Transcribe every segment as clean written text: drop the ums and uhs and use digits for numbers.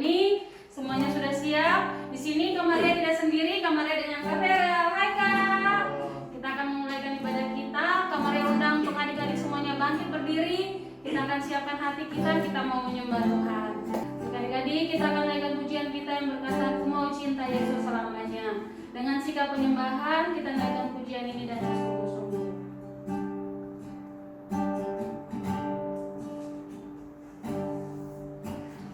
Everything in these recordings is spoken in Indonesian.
ini. Semuanya sudah siap. Di sini Kak Maria tidak sendiri, Kak Maria dengan Kak Vera. Hai Kak. Kita akan memulaikan ibadah kita. Kak Maria undang untuk adik-adik semuanya bangkit berdiri. Kita akan siapkan hati kita mau menyembah Tuhan. Untuk adik-adik, kita akan naikkan pujian kita yang berkata, Aku mau cinta Yesus selamanya. Dengan sikap penyembahan, kita naikkan pujian ini dan bersungguh-sungguh.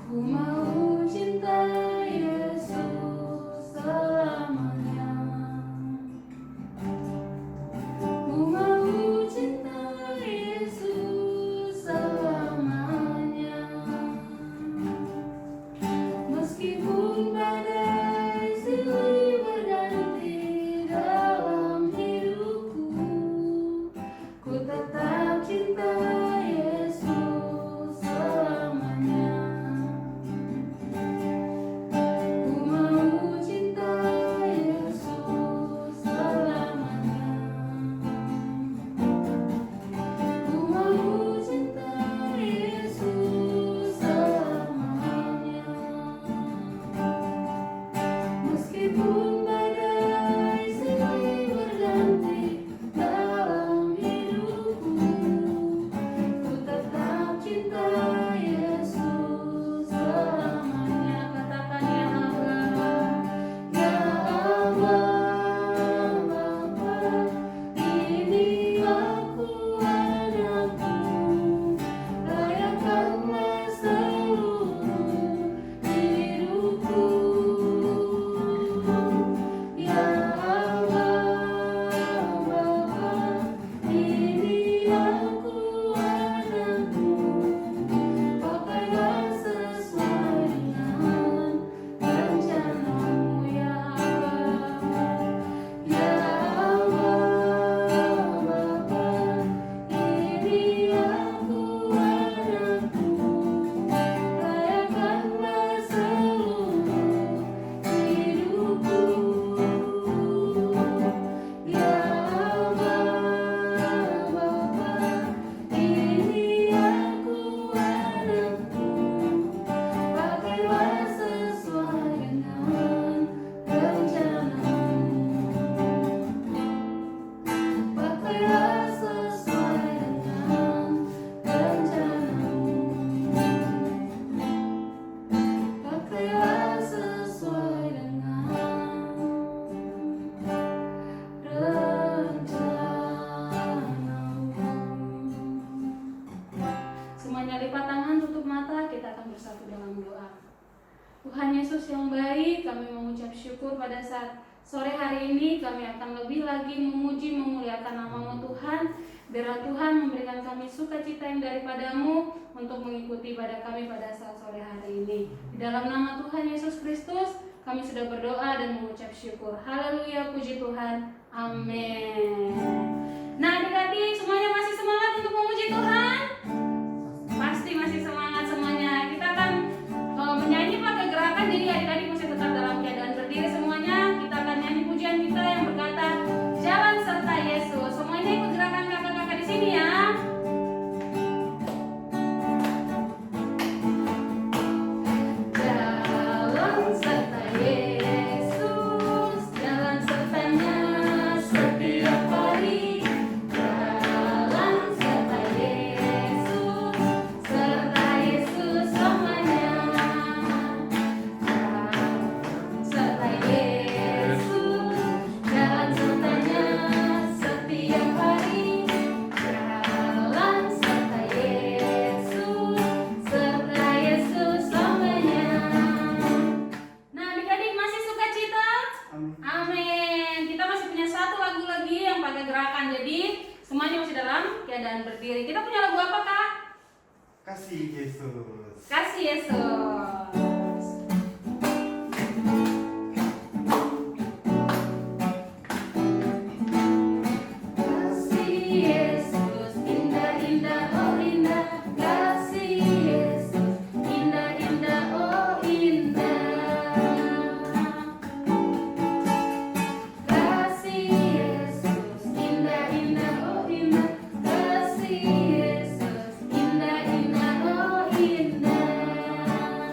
Ku mau cinta Yesus selamanya. Ku mau cinta Yesus selamanya. Meskipun badai silih berganti dalam hidupku, ku tetap cinta Yesus selamanya. Ku mau cinta Yesus selamanya. Ku mau cinta Yesus selamanya. Meskipun badai silih berganti dalam hidupku, ku tetap cinta Yesus selamanya. Katakan ya Allah, ya Allah, Bapa, ini aku anakmu, layakkanlah seluruh hidupku. Ya Allah, Bapa, ini aku anakmu, pakailah sesuai dengan rencanamu. Ya Allah, ya Allah, Bapa, ini aku anakmu, layakkanlah seluruh hidupku. Ya Allah, Bapa, ini aku anakmu, pakailah sesuai dengan rencanamu. Pakailah sesuai dengan rencanamu. Pakailah sesuai dengan rencanamu. Semuanya lipat tangan, tutup mata, kita akan bersatu dalam doa. Tuhan Yesus yang baik, kami mengucap syukur pada saat sore hari ini kami akan lebih lagi memuji memuliakan nama-Mu Tuhan. Biarlah Tuhan memberikan kami sukacita yang daripadamu untuk mengikuti ibadah kami pada saat sore hari ini. Di dalam nama Tuhan Yesus Kristus kami sudah berdoa dan mengucap syukur. Haleluya, puji Tuhan. Amin. Nah adik-adik semuanya masih semangat untuk memuji Tuhan? Pasti masih semangat semuanya. Kita akan menyanyi pakai gerakan, jadi adik-adik masih tetap dalam keadaan berdiri semuanya. Kita akan nyanyi pujian kita yang berkata Jalan serta Yesus. Semuanya ikut gerakan kakak-kakak di sini ya. Jalan serta Yesus, jalan sertanya setiap hari. Jalan serta Yesus, serta Yesus selamanya. Jalan serta Yesus, jalan sertanya setiap hari. Jalan serta Yesus, serta Yesus selamanya. Nah adik-adik masih suka cita? Amin. Kita masih punya satu lagu lagi yang pakai gerakan, jadi semuanya masih dalam keadaan berdiri. Kita punya lagu apa Kak? Kasih Yesus. Kasih Yesus. Kasih Yesus, indah-indah, oh indah. Kasih Yesus, indah-indah, oh indah. Kasih Yesus, indah-indah, oh indah. Kasih Yesus, indah-indah, oh indah.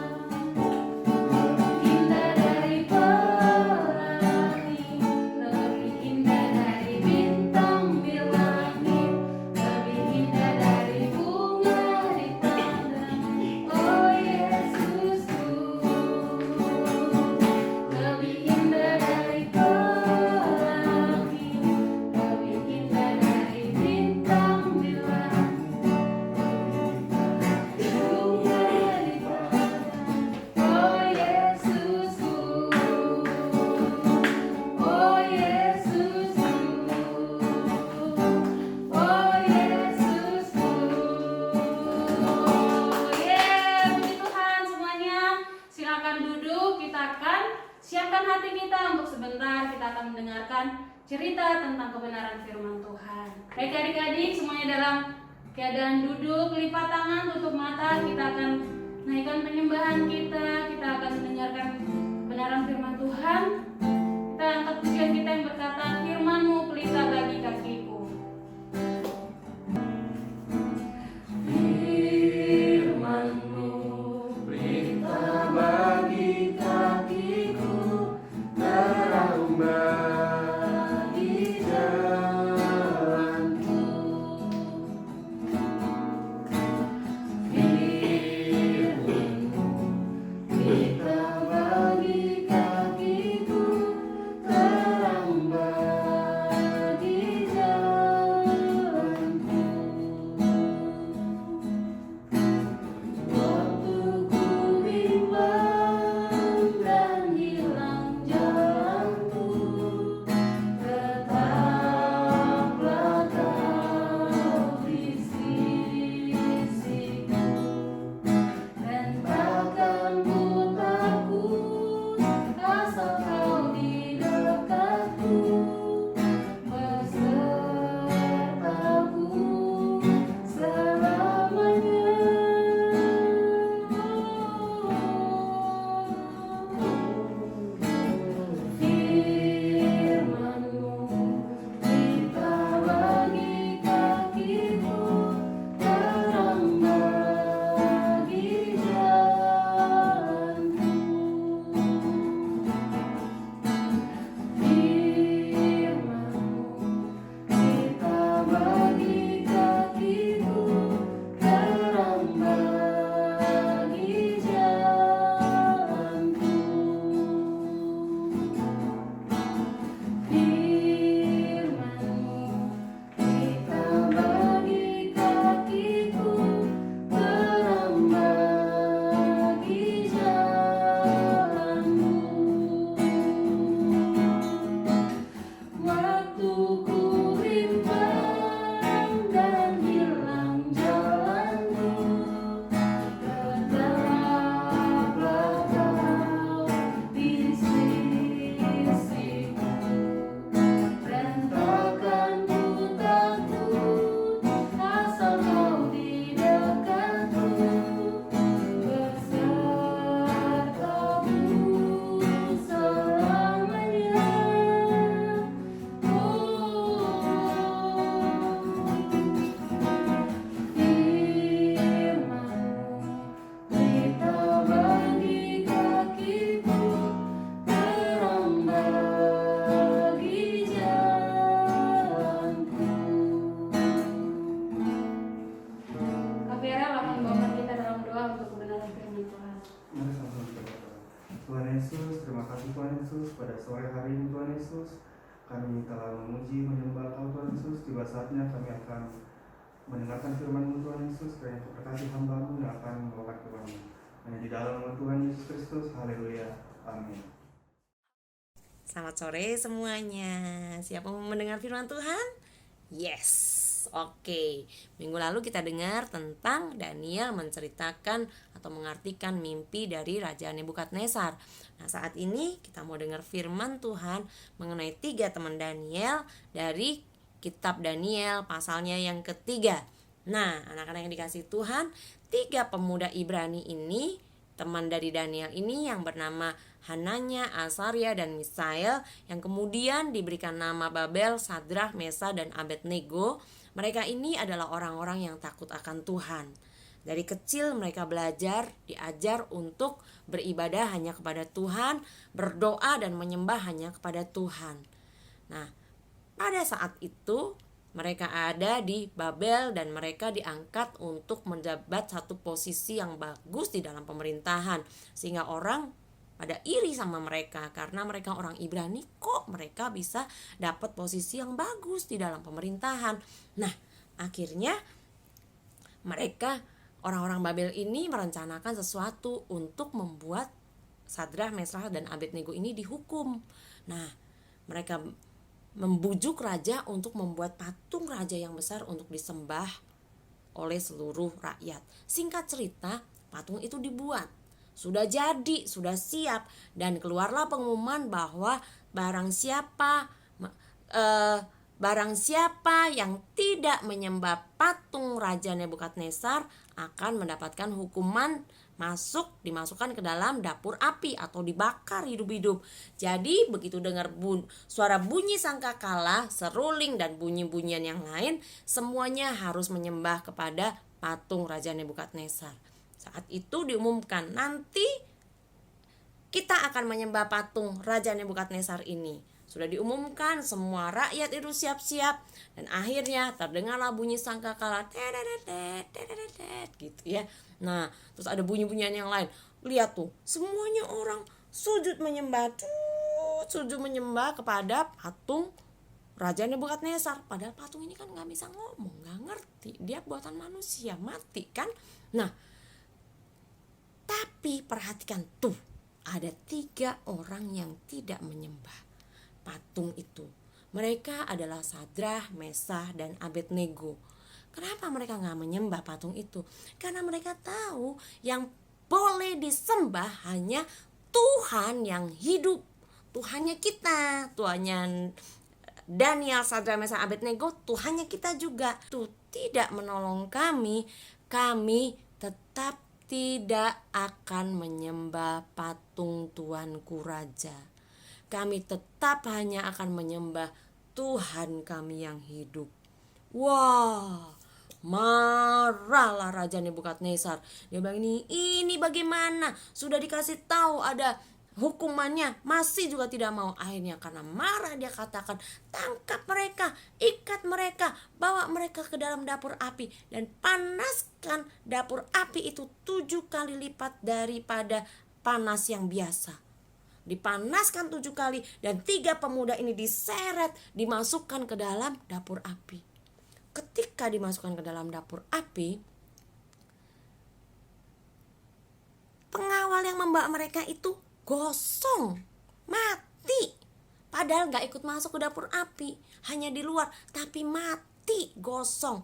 duduk, kita akan siapkan hati kita untuk sebentar kita akan mendengarkan cerita tentang kebenaran firman Tuhan. Baik adik-adik, semuanya dalam keadaan duduk, lipat tangan, tutup mata, kita akan naikkan penyembahan kita akan mendengarkan kebenaran firman Tuhan. Kita angkat pujian kita yang berkata, firman-Mu pelita bagi kakiku. Firman-Mu pelita bagi kakiku, terang bagi jalanku. Firman-Mu pelita bagi kakiku, terang bagi jalanku. Waktu ku bimbang dan hilang jalanku, tetaplah Kau di sisiku, dan takkan ku takut asal Kau di dekatku, besertaku selamanya. Firman-Mu pelita bagi kakiku, terang bagi jalanku. Firman-Mu pelita bagi kakiku, terang bagi jalanku. Firman-Mu pelita bagi kakiku, terang bagi jalanku. Waktu ku bimbang dan hilang jalanku, tetaplah Kau di sisiku, dan takkan ku takut asal Kau di dekatku, besertaku selamanya. Firman-Mu pelita bagi kakiku, terang bagi jalanku. KPR akan membawa kita dalam doa untuk kebenaran firman Tuhan. Mari sama-sama kita berdoa. Tuhan Yesus, terima kasih Tuhan Yesus pada sore hari ini Tuhan Yesus. Kami telah memuji, menyembah Kau Tuhan Yesus. Tiba saatnya kami akan mendengarkan firman-Mu Tuhan Yesus. Kiranya Kau berkati hamba-Mu yang akan membawakan firman-Mu. Hanya di dalam nama Tuhan Yesus Kristus. Haleluya. Amin. Selamat sore semuanya. Siap mau mendengar firman Tuhan? Yes. Oke. Minggu lalu kita dengar tentang Daniel menceritakan atau mengartikan mimpi dari Raja Nebukadnezar. Nah, saat ini kita mau dengar firman Tuhan mengenai 3 teman Daniel dari kitab Daniel pasalnya yang ketiga. Nah, anak-anak yang dikasihi Tuhan, 3 pemuda Ibrani ini, teman dari Daniel ini yang bernama Hananya, Azaria, dan Misael, yang kemudian diberikan nama Babel, Sadrak, Mesa, dan Abednego. Mereka ini adalah orang-orang yang takut akan Tuhan. Dari kecil mereka belajar, diajar untuk beribadah hanya kepada Tuhan, berdoa dan menyembah hanya kepada Tuhan. Nah, pada saat itu mereka ada di Babel dan mereka diangkat untuk menjabat satu posisi yang bagus di dalam pemerintahan, sehingga orang pada iri sama mereka karena mereka orang Ibrani, kok mereka bisa dapat posisi yang bagus di dalam pemerintahan. Nah, akhirnya mereka orang-orang Babel ini merencanakan sesuatu untuk membuat Sadrak, Mesrach, dan Abednego ini dihukum. Nah, mereka membujuk raja untuk membuat patung raja yang besar untuk disembah oleh seluruh rakyat. Singkat cerita, patung itu dibuat. sudah jadi, sudah siap. Dan keluarlah pengumuman bahwa barang siapa yang tidak menyembah patung Raja Nebukadnezar akan mendapatkan hukuman dimasukkan ke dalam dapur api atau dibakar hidup-hidup. Jadi begitu dengar suara bunyi sangkakala, seruling dan bunyi-bunyian yang lain, semuanya harus menyembah kepada patung Raja Nebukadnezar. Saat itu diumumkan, nanti kita akan menyembah patung Raja Nebukadnezar ini. Sudah diumumkan, semua rakyat itu siap-siap, dan akhirnya terdengarlah bunyi sangkakala gitu ya. Nah, terus ada bunyi-bunyian yang lain. Lihat tuh, semuanya orang sujud menyembah kepada patung Raja Nebukadnezar. Padahal patung ini kan gak bisa ngomong, gak ngerti, dia buatan manusia, mati kan. Nah, tapi perhatikan tuh, ada 3 orang yang tidak menyembah patung itu. Mereka adalah Sadrah, Mesah, dan Abednego. Kenapa mereka gak menyembah patung itu? Karena mereka tahu yang boleh disembah hanya Tuhan yang hidup, Tuhannya kita, Tuhannya Daniel, Sadrah, Mesah, Abednego, Tuhannya kita juga. Tuh tidak menolong kami tetap tidak akan menyembah patung Tuanku Raja. Kami tetap hanya akan menyembah Tuhan kami yang hidup. Wah, marahlah Raja Nebukadnezar. Dia bilang, ini bagaimana? Sudah dikasih tahu ada hukumannya, masih juga tidak mau. Akhirnya karena marah dia katakan, tangkap mereka, ikat mereka, bawa mereka ke dalam dapur api, dan panaskan dapur api itu 7 kali lipat daripada panas yang biasa. Dipanaskan 7 kali, dan 3 pemuda ini diseret, dimasukkan ke dalam dapur api. Ketika dimasukkan ke dalam dapur api, pengawal yang membawa mereka itu gosong, mati. Padahal gak ikut masuk ke dapur api, hanya di luar, tapi mati, gosong.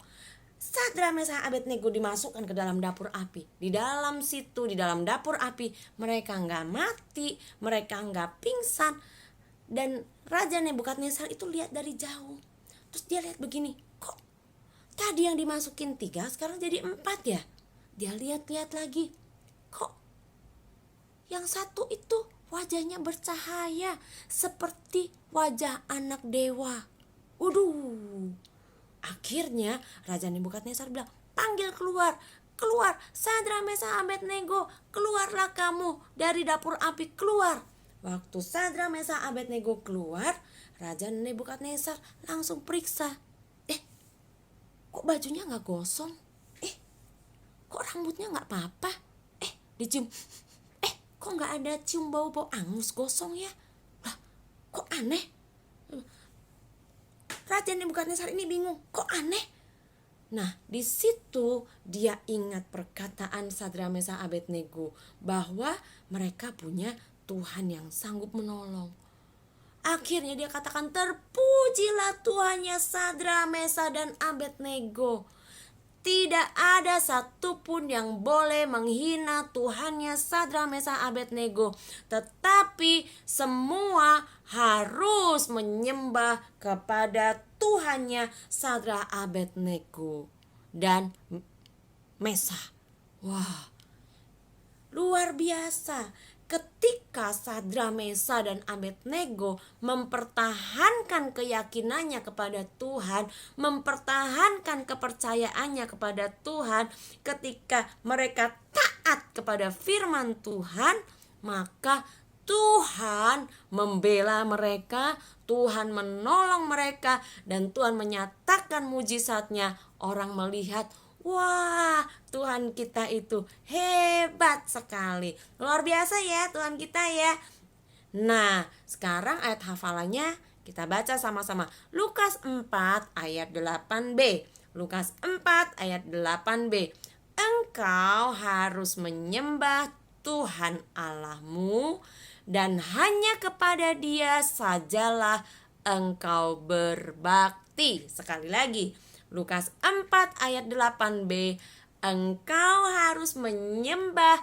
Sadrah, Mesah, Abednego dimasukkan ke dalam dapur api. Di dalam situ, di dalam dapur api, mereka gak mati, mereka gak pingsan. Dan Raja Nebukadnezar itu lihat dari jauh. Terus dia lihat begini, kok tadi yang dimasukin 3 sekarang jadi 4 ya? Dia lihat-lihat lagi, kok yang satu itu wajahnya bercahaya seperti wajah anak dewa. Akhirnya Raja Nebukadnezar bilang, panggil keluar, Sadrah, Mesah, Abednego, keluarlah kamu dari dapur api, keluar. Waktu Sadrah, Mesah, Abednego keluar, Raja Nebukadnezar langsung periksa. Kok bajunya gak gosong? Kok rambutnya gak apa-apa? Dicium. Kok gak ada cium bau-bau angus gosong ya? Lah, kok aneh? Raja Nebukadnezar ini bingung, kok aneh? Nah, di situ dia ingat perkataan Sadrah, Mesah, Abednego bahwa mereka punya Tuhan yang sanggup menolong. Akhirnya dia katakan, terpujilah Tuhannya Sadrah, Mesah, dan Abednego. Tidak ada satupun yang boleh menghina Tuhannya Sadrah, Mesah, Abednego, tetapi semua harus menyembah kepada Tuhannya Sadrah, Abednego, dan Mesah. Wah, luar biasa. Ketika Sadrah, Mesah, dan Abednego mempertahankan keyakinannya kepada Tuhan, mempertahankan kepercayaannya kepada Tuhan, ketika mereka taat kepada firman Tuhan, maka Tuhan membela mereka, Tuhan menolong mereka, dan Tuhan menyatakan mujizatnya. Orang melihat, wah, Tuhan kita itu hebat sekali, luar biasa ya Tuhan kita ya. Nah, sekarang ayat hafalannya kita baca sama-sama. Lukas 4 ayat 8b. Lukas 4 ayat 8b. Engkau harus menyembah Tuhan Allahmu, dan hanya kepada Dia sajalah engkau berbakti. Sekali lagi, Lukas 4 ayat 8b. Engkau harus menyembah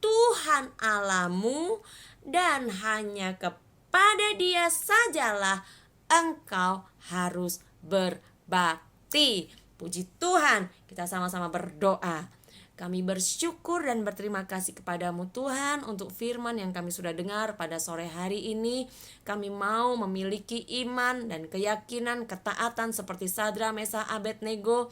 Tuhan Allahmu, dan hanya kepada Dia sajalah engkau harus berbakti. Puji Tuhan, kita sama-sama berdoa. Kami bersyukur dan berterima kasih kepadamu Tuhan untuk firman yang kami sudah dengar pada sore hari ini. Kami mau memiliki iman dan keyakinan, ketaatan seperti Sadra, Mesah, Abednego.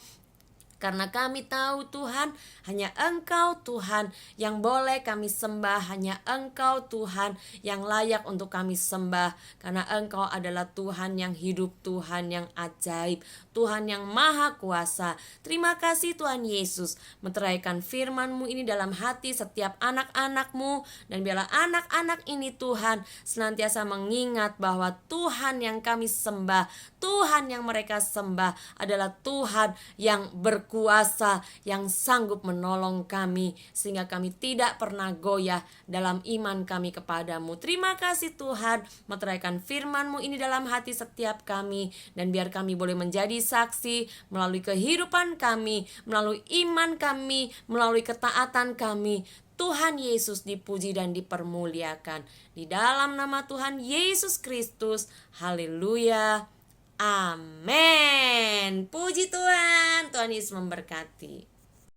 Karena kami tahu Tuhan, hanya Engkau Tuhan yang boleh kami sembah. Hanya Engkau Tuhan yang layak untuk kami sembah. Karena Engkau adalah Tuhan yang hidup, Tuhan yang ajaib, Tuhan yang maha kuasa. Terima kasih Tuhan Yesus, meteraikan firman-Mu ini dalam hati setiap anak-anak-Mu. Dan biarlah anak-anak ini Tuhan senantiasa mengingat bahwa Tuhan yang kami sembah, Tuhan yang mereka sembah adalah Tuhan yang berkuasa, yang sanggup menolong kami, sehingga kami tidak pernah goyah dalam iman kami kepadamu. Terima kasih Tuhan, meteraikan firman-Mu ini dalam hati setiap kami, dan biar kami boleh menjadi saksi melalui kehidupan kami, melalui iman kami, melalui ketaatan kami. Tuhan Yesus dipuji dan dipermuliakan. Di dalam nama Tuhan Yesus Kristus, haleluya. Amin. Puji Tuhan. Tuhan Yesus memberkati.